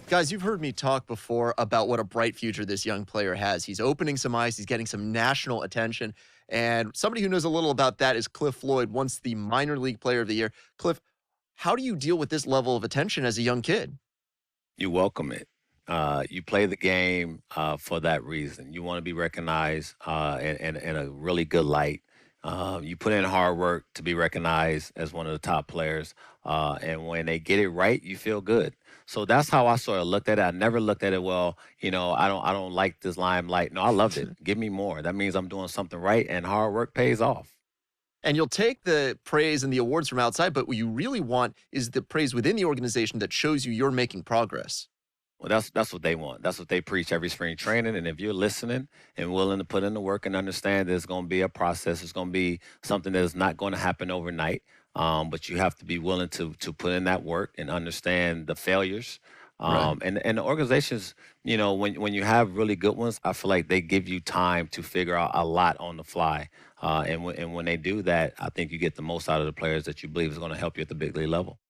Guys, you've heard me talk before about what a bright future this young player has. He's opening some eyes. He's getting some national attention. And somebody who knows a little about that is Cliff Floyd, once the minor league player of the year. Cliff, how do you deal with this level of attention as a young kid? You welcome it. You play the game for that reason. You want to be recognized in a really good light. You put in hard work to be recognized as one of the top players. And when they get it right, you feel good. So that's how I sort of looked at it. I never looked at it, well, I don't like this limelight. No, I loved it. Give me more. That means I'm doing something right, and hard work pays off. And you'll take the praise and the awards from outside, but what you really want is the praise within the organization that shows you're making progress. Well, that's what they want. That's what they preach every spring training. And if you're listening and willing to put in the work and understand there's going to be a process, it's going to be something that is not going to happen overnight. But you have to be willing to put in that work and understand the failures. Right. And the organizations, when you have really good ones, I feel like they give you time to figure out a lot on the fly. And when they do that, I think you get the most out of the players that you believe is going to help you at the big league level.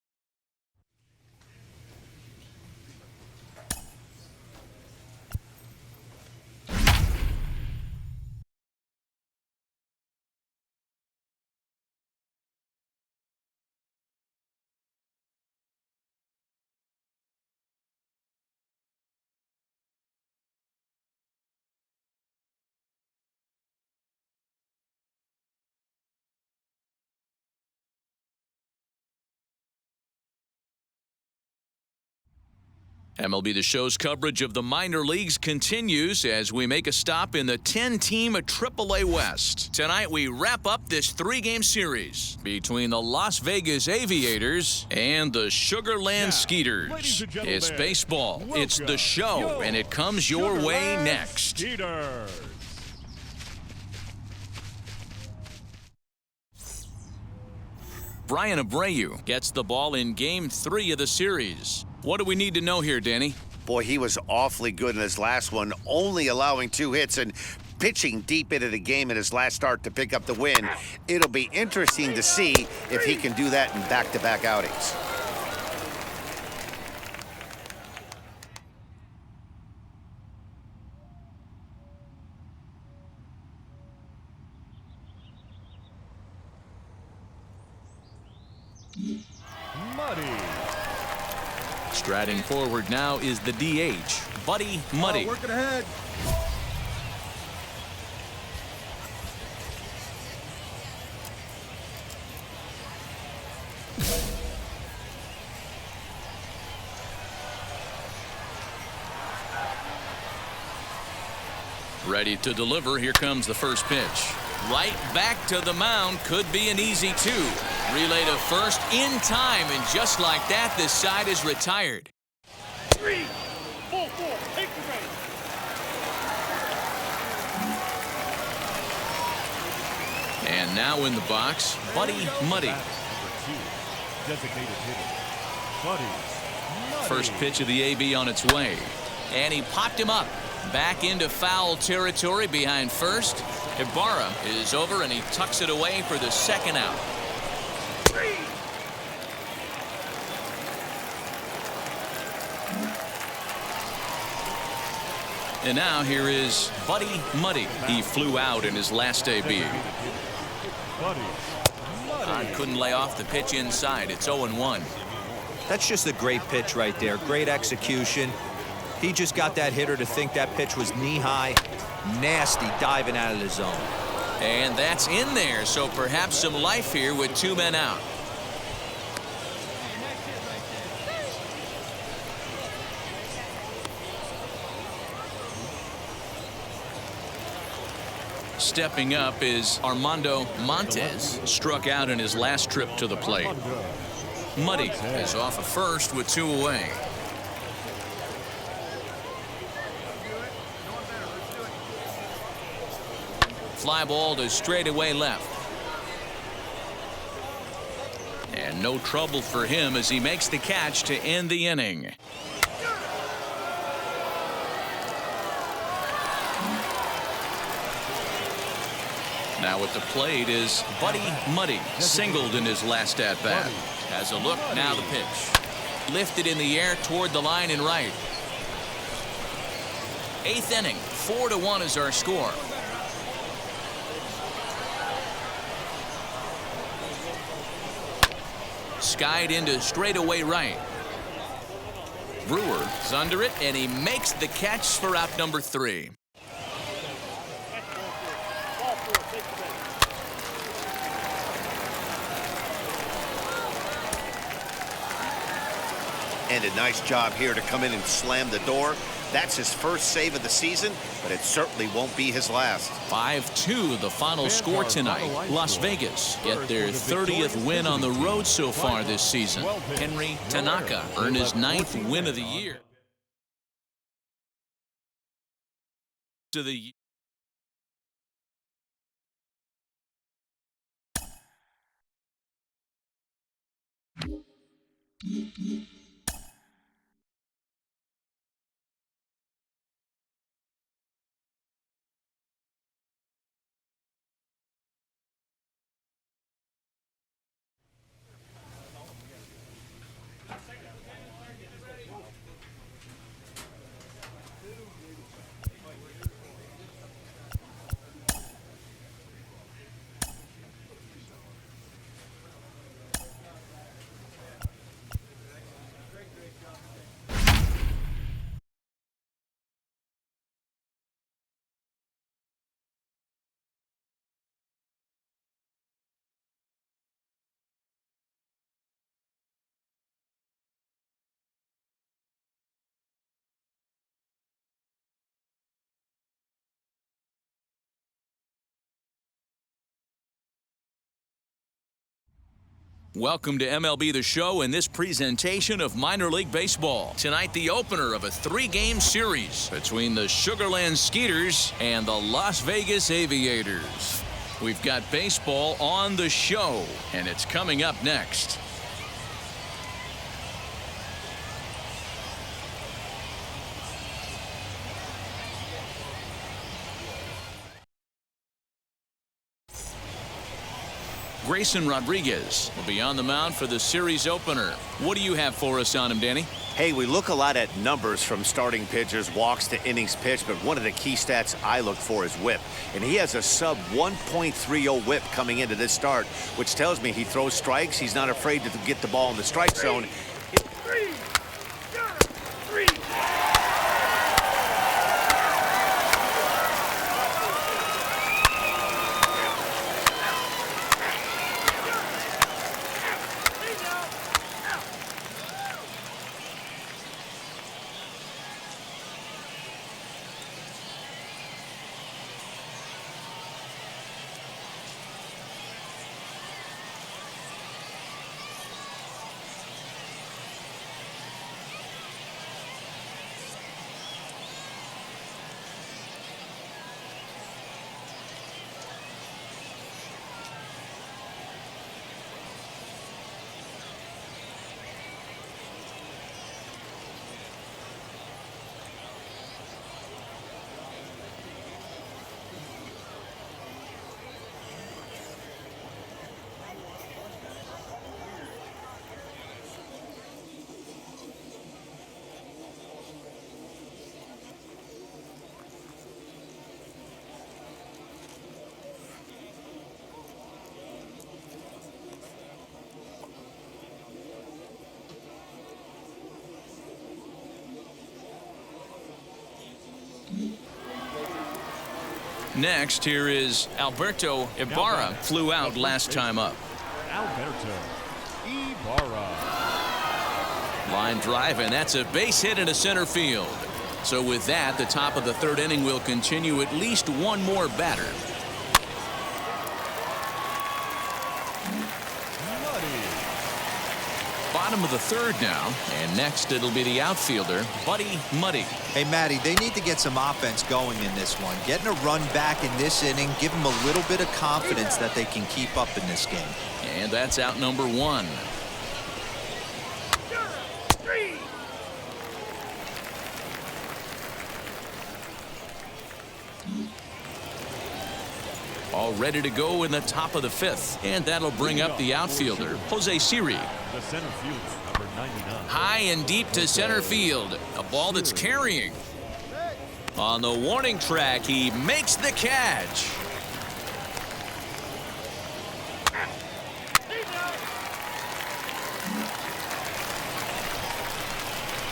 MLB The Show's coverage of the minor leagues continues as we make a stop in the 10-team AAA West. Tonight, we wrap up this 3-game series between the Las Vegas Aviators and the Sugar Land Skeeters. It's baseball, it's the show, and it comes your way next. Brian Abreu gets the ball in Game 3 of the series. What do we need to know here, Danny? Boy, he was awfully good in his last one, only allowing 2 hits and pitching deep into the game in his last start to pick up the win. It'll be interesting to see if he can do that in back-to-back outings. Striding forward now is the DH, Buddy Muddy. Working ahead. Ready to deliver. Here comes the first pitch. Right back to the mound. Could be an easy 2. Relay to first in time, and just like that, this side is retired. 3, 4, take the ready. And now in the box, Buddy Muddy. Designated hitter, Buddy. First pitch of the AB on its way. And he popped him up. Back into foul territory behind first. Ibarra is over, and he tucks it away for the second out. And now here is Buddy Muddy. He flew out in his last AB. Couldn't lay off the pitch inside. It's 0-1. That's just a great pitch right there. Great execution. He just got that hitter to think that pitch was knee-high. Nasty diving out of the zone. And that's in there, so perhaps some life here with 2 men out. Stepping up is Armando Montes. Struck out in his last trip to the plate. Muddy is off of first with 2 away. Fly ball to straightaway left. And no trouble for him as he makes the catch to end the inning. Now at the plate is Buddy Muddy, singled in his last at-bat. Has a look, now the pitch. Lifted in the air toward the line and right. 8th inning, 4-1 is our score. Skied into straightaway right. Brewer's under it, and he makes the catch for out number 3. And a nice job here to come in and slam the door. That's his first save of the season, but it certainly won't be his last. 5-2 the final score tonight. Las Vegas get their 30th win on the road so far this season. Henry Tanaka earned his 9th win of the year. To the Welcome to MLB The Show and this presentation of minor league baseball. Tonight, the opener of a 3-game series between the Sugarland Skeeters and the Las Vegas Aviators. We've got baseball on the show, and it's coming up next. Grayson Rodriguez will be on the mound for the series opener. What do you have for us on him, Danny? Hey, we look a lot at numbers from starting pitchers, walks to innings pitched, but one of the key stats I look for is whip. And he has a sub 1.30 whip coming into this start, which tells me he throws strikes. He's not afraid to get the ball in the strike zone. Three. Next, here is Alberto Ibarra. Flew out last time up. Alberto Ibarra. Line drive, and that's a base hit into center field. So with that, the top of the 3rd inning will continue at least one more batter. Bottom of the 3rd now, and next it'll be the outfielder, Buddy Muddy. Hey, Matty, they need to get some offense going in this one. Getting a run back in this inning, give them a little bit of confidence that they can keep up in this game. And that's out number 1. All ready to go in the top of the 5th, and that'll bring up the outfielder, Jose Siri. The center fielder, number High and deep to center field. A ball that's carrying. On the warning track, he makes the catch.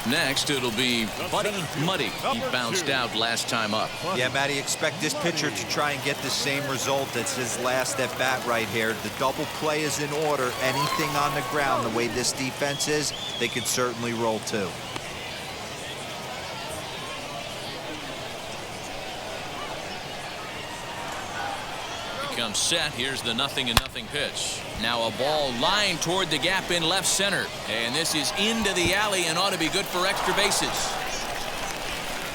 Next, it'll be Buddy Muddy. He bounced out last time up. Yeah, Matty, expect this pitcher to try and get the same result as his last at bat right here. The double play is in order. Anything on the ground, the way this defense is, they could certainly roll too. Comes set. Here's the 0-0 pitch. Now a ball lined toward the gap in left center. And this is into the alley and ought to be good for extra bases.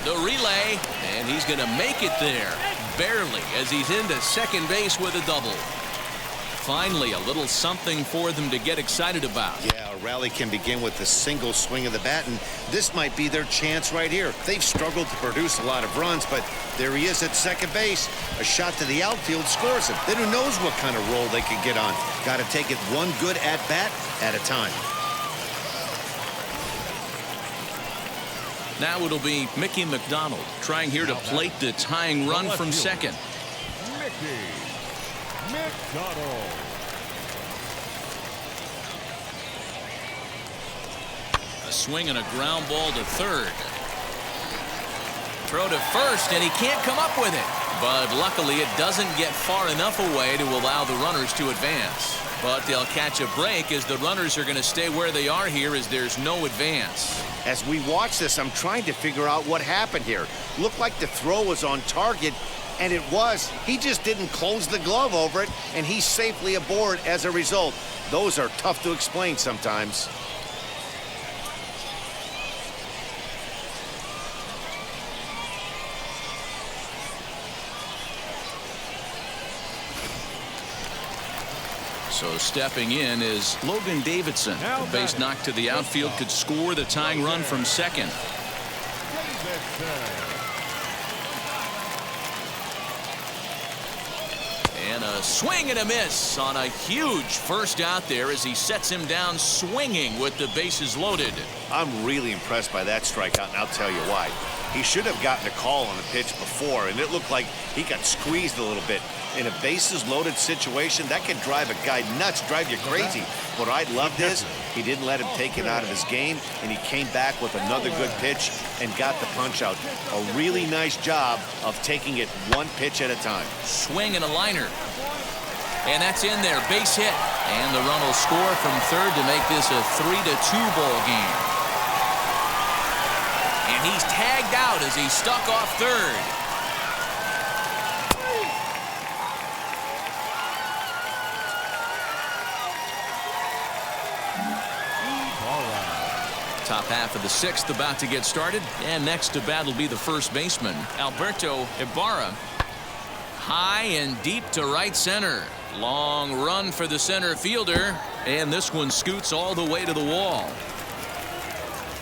The relay, and he's going to make it there. Barely, as he's into second base with a double. Finally, a little something for them to get excited about. Yeah, a rally can begin with a single swing of the bat, and this might be their chance right here. They've struggled to produce a lot of runs, but there he is at second base. A shot to the outfield scores him. Then who knows what kind of roll they could get on. Got to take it one good at-bat at a time. Now it'll be Mickey McDonald trying here to plate the tying run from second. McDonald. A swing and a ground ball to third. Throw to first, and he can't come up with it. But luckily, it doesn't get far enough away to allow the runners to advance. But they'll catch a break as the runners are going to stay where they are here as there's no advance. As we watch this, I'm trying to figure out what happened here. Looked like the throw was on target, and it was. He just didn't close the glove over it, and he's safely aboard as a result. Those are tough to explain sometimes. So stepping in is Logan Davidson. The base knock to the outfield could score the tying run from second. And a swing and a miss on a huge first out there as he sets him down swinging with the bases loaded. I'm really impressed by that strikeout, and I'll tell you why. He should have gotten a call on the pitch before, and it looked like he got squeezed a little bit. In a bases-loaded situation, that can drive a guy nuts, drive you crazy. What I loved is he didn't let him take it out of his game, and he came back with another good pitch and got the punch out. A really nice job of taking it one pitch at a time. Swing and a liner. And that's in there, base hit. And the run will score from third to make this a 3-2 ball game. And he's tagged out as he's stuck off third. Top half of the sixth about to get started. And next to bat will be the first baseman, Alberto Ibarra. High and deep to right center. Long run for the center fielder. And this one scoots all the way to the wall.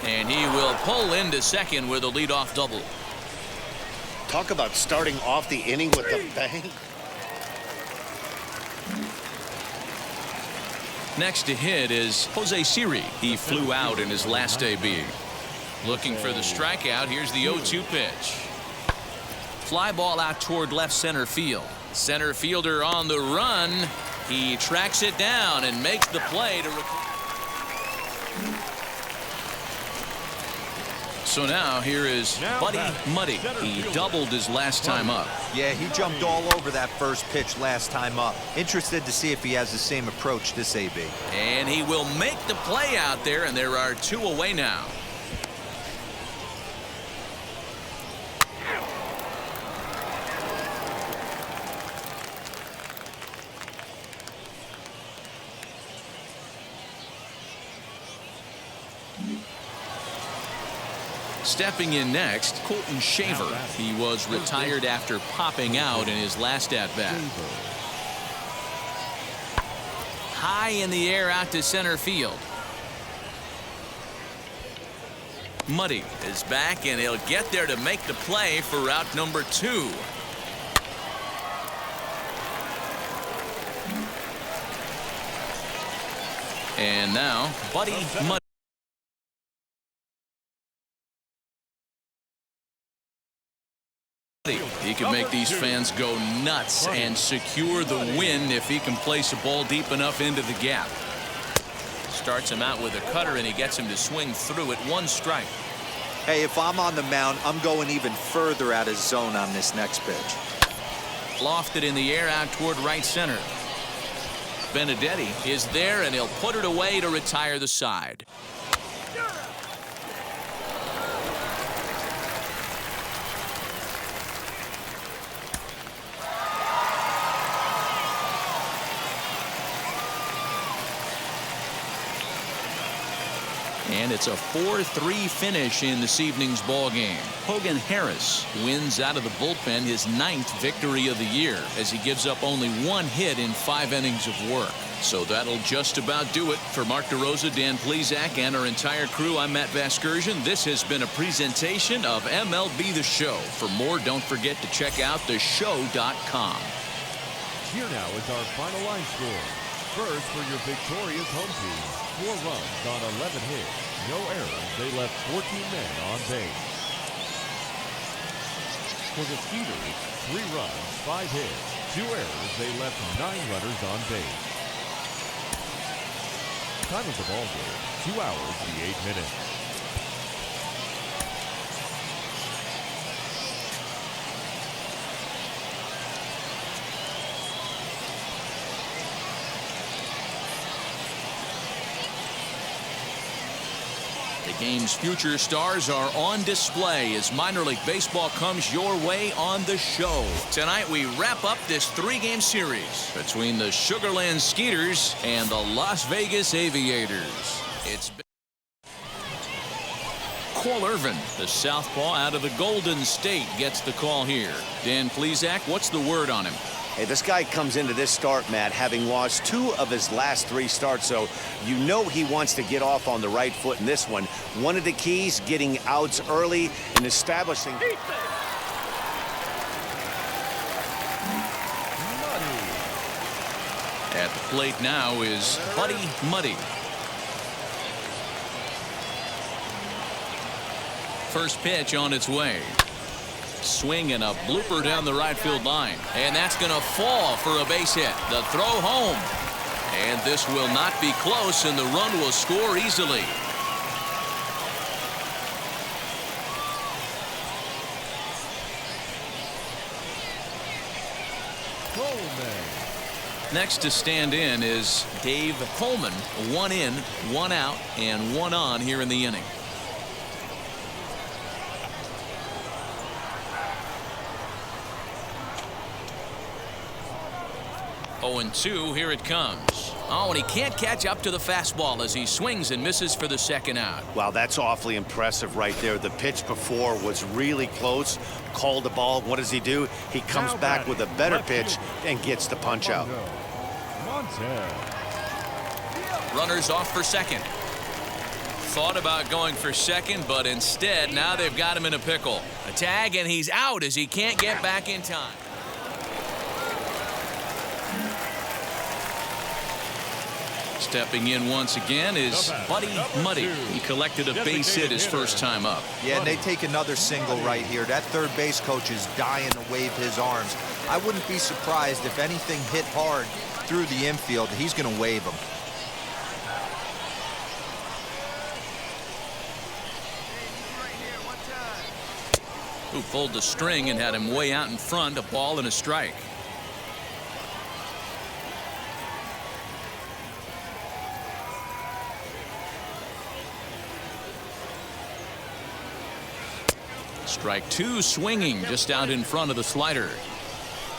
And he will pull into second with a leadoff double. Talk about starting off the inning with a bang. Next to hit is Jose Siri. He flew out in his last AB. Looking for the strikeout. Here's the 0-2 pitch. Fly ball out toward left center field. Center fielder on the run. He tracks it down and makes the play to. So now here is Buddy Muddy. He doubled his last time up. Yeah, he jumped all over that first pitch last time up. Interested to see if he has the same approach this AB. And he will make the play out there, and there are two away now. Stepping in next, Colton Shaver. He was retired after popping out in his last at-bat. High in the air out to center field. Muddy is back, and he'll get there to make the play for route number 2. And now, Buddy Muddy. He can make these fans go nuts and secure the win if he can place a ball deep enough into the gap. Starts him out with a cutter, and he gets him to swing through it. 1 strike. Hey, if I'm on the mound, I'm going even further out of zone on this next pitch. Lofted in the air out toward right center. Benedetti is there, and he'll put it away to retire the side. And it's a 4-3 finish in this evening's ball game. Hogan Harris wins out of the bullpen his 9th victory of the year as he gives up only 1 hit in 5 innings of work. So that'll just about do it. For Mark DeRosa, Dan Plesac, and our entire crew, I'm Matt Vasgersian. This has been a presentation of MLB The Show. For more, don't forget to check out theshow.com. Here now is our final line score. First, for your victorious home team, 4 runs on 11 hits, no errors. They left 14 men on base. For the Skeeters, 3 runs, 5 hits, 2 errors. They left 9 runners on base. Time of the ball game, 2 hours, 8 minutes. The game's future stars are on display as minor league baseball comes your way on the show. Tonight we wrap up this 3-game series between the Sugarland Skeeters and the Las Vegas Aviators. It's Cole Irvin, the southpaw out of the Golden State, gets the call here. Dan Plesac, what's the word on him? Hey, this guy comes into this start, Matt, having lost 2 of his last 3 starts, so you know he wants to get off on the right foot in this one. One of the keys, getting outs early and establishing. At the plate now is Buddy Muddy. First pitch on its way. Swing and a blooper down the right field line. And that's going to fall for a base hit. The throw home. And this will not be close, and the run will score easily. Next to stand in is Dave Coleman. 1 in, 1 out, and 1 on here in the inning. 0-2, here it comes. Oh, and he can't catch up to the fastball as he swings and misses for the 2nd out. Wow, that's awfully impressive right there. The pitch before was really close. Called the ball. What does he do? He comes back with a better pitch and gets the punch out. Runners off for 2nd. Thought about going for 2nd, but instead now they've got him in a pickle. A tag, and he's out as he can't get back in time. Stepping in once again is Buddy Muddy. He collected a base hit his first time up. Yeah, and they take another single right here. That third base coach is dying to wave his arms. I wouldn't be surprised if anything hit hard through the infield. He's going to wave them. Who pulled the string and had him way out in front, a ball and a strike. Strike 2, swinging just out in front of the slider.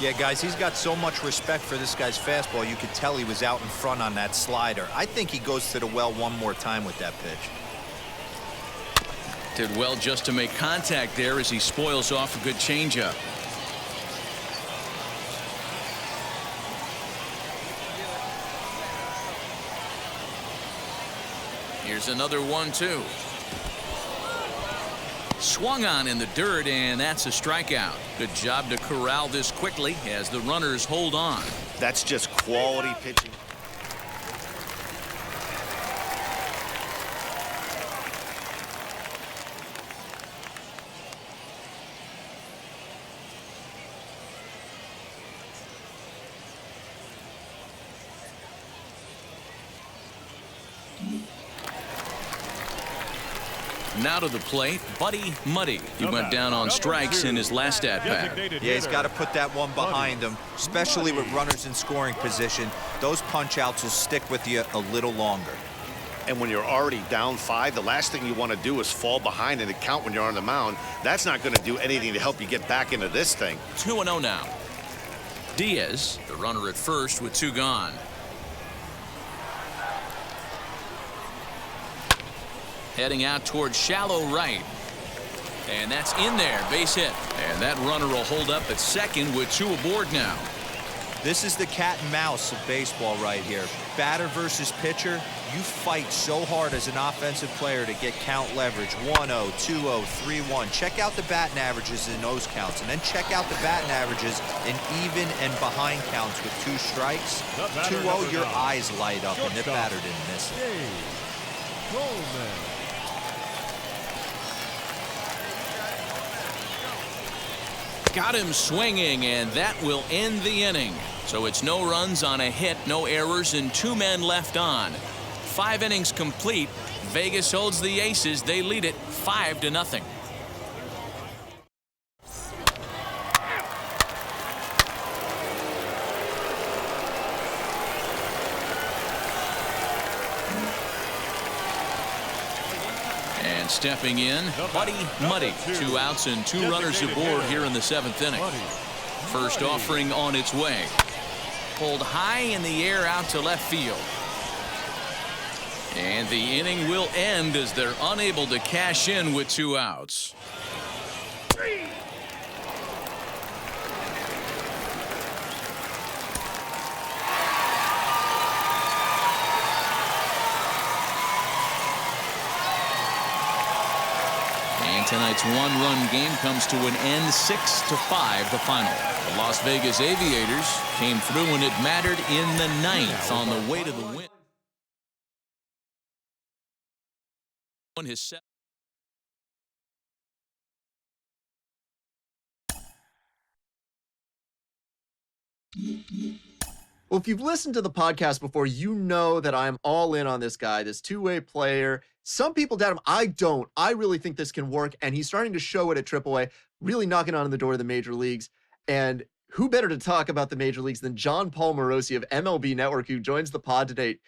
Yeah, guys, he's got so much respect for this guy's fastball. You could tell he was out in front on that slider. I think he goes to the well one more time with that pitch. Did well just to make contact there as he spoils off a good changeup. Here's another 1-2. Swung on in the dirt, and that's a strikeout. Good job to corral this quickly as the runners hold on. That's just quality pitching. Now to the plate, Buddy Muddy. He went down on strikes in his last at-bat. Yeah, he's got to put that one behind him, especially with runners in scoring position. Those punch-outs will stick with you a little longer. And when you're already down 5, the last thing you want to do is fall behind in the count when you're on the mound. That's not going to do anything to help you get back into this thing. 2-0 now. Diaz, the runner at first with 2 gone. Heading out towards shallow right. And that's in there, base hit. And that runner will hold up at second with 2 aboard now. This is the cat and mouse of baseball right here. Batter versus pitcher, you fight so hard as an offensive player to get count leverage. 1-0, 2-0, 3-1. Check out the batting averages in those counts, and then check out the batting averages in even and behind counts with 2 strikes. 2-0, your eyes light up, and the batter didn't miss it. Got him swinging, and that will end the inning. So it's no runs on a hit, no errors, and 2 men left on. 5 innings complete. Vegas holds the Aces. They lead it 5-0. And stepping in, Buddy Muddy. 2 outs and 2 runners aboard here in the 7th inning. First offering on its way. Pulled high in the air out to left field. And the inning will end as they're unable to cash in with 2 outs. And tonight's 1-run game comes to an end, 6-5 the final. The Las Vegas Aviators came through when it mattered in the 9th on the way to the win. His Well, if you've listened to the podcast before, you know that I'm all in on this guy, this 2-way player. Some people doubt him. I don't. I really think this can work, and he's starting to show it at AAA, really knocking on the door of the major leagues. And who better to talk about the major leagues than John Paul Morosi of MLB Network, who joins the pod today.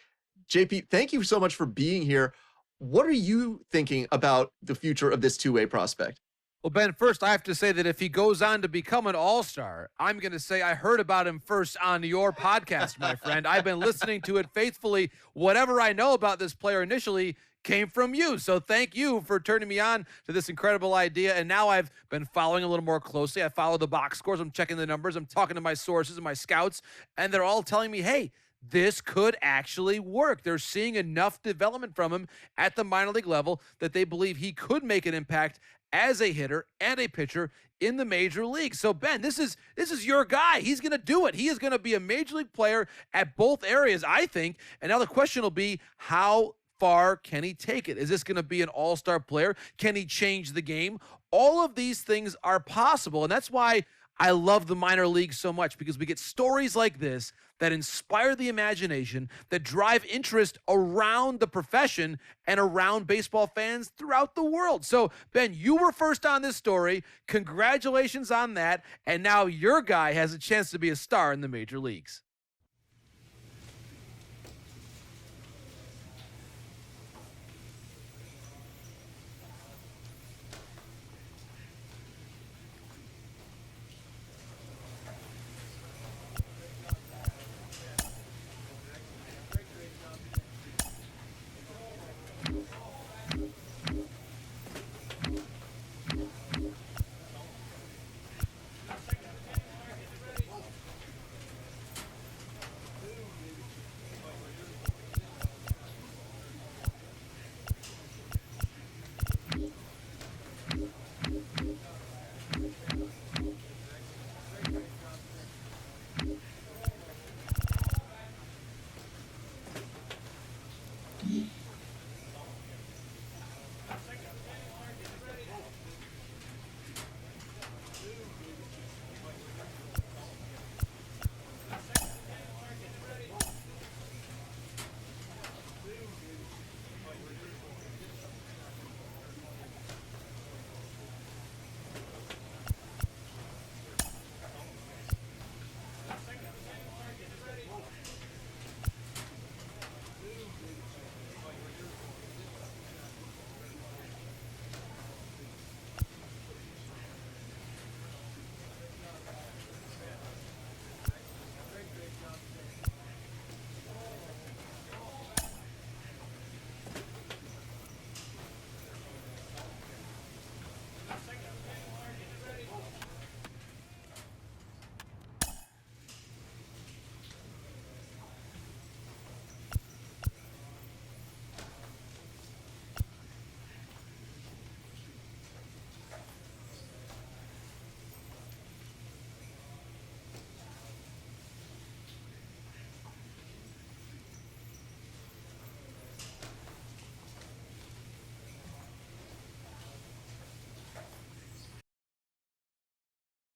JP, thank you so much for being here. What are you thinking about the future of this 2-way prospect? Well, Ben, first I have to say that if he goes on to become an all-star, I'm going to say I heard about him first on your podcast, my friend. I've been listening to it faithfully. Whatever I know about this player initially came from you. So thank you for turning me on to this incredible idea. And now I've been following a little more closely. I follow the box scores. I'm checking the numbers. I'm talking to my sources and my scouts, and they're all telling me, hey, this could actually work. They're seeing enough development from him at the minor league level that they believe he could make an impact as a hitter and a pitcher in the major league. So, Ben, this is your guy. He's going to do it. He is going to be a major league player at both areas, I think. And now the question will be, how far can he take it? Is this going to be an all-star player? Can he change the game? All of these things are possible, and that's why I love the minor leagues so much, because we get stories like this that inspire the imagination, that drive interest around the profession and around baseball fans throughout the world. So, Ben, you were first on this story. Congratulations on that. And now your guy has a chance to be a star in the major leagues.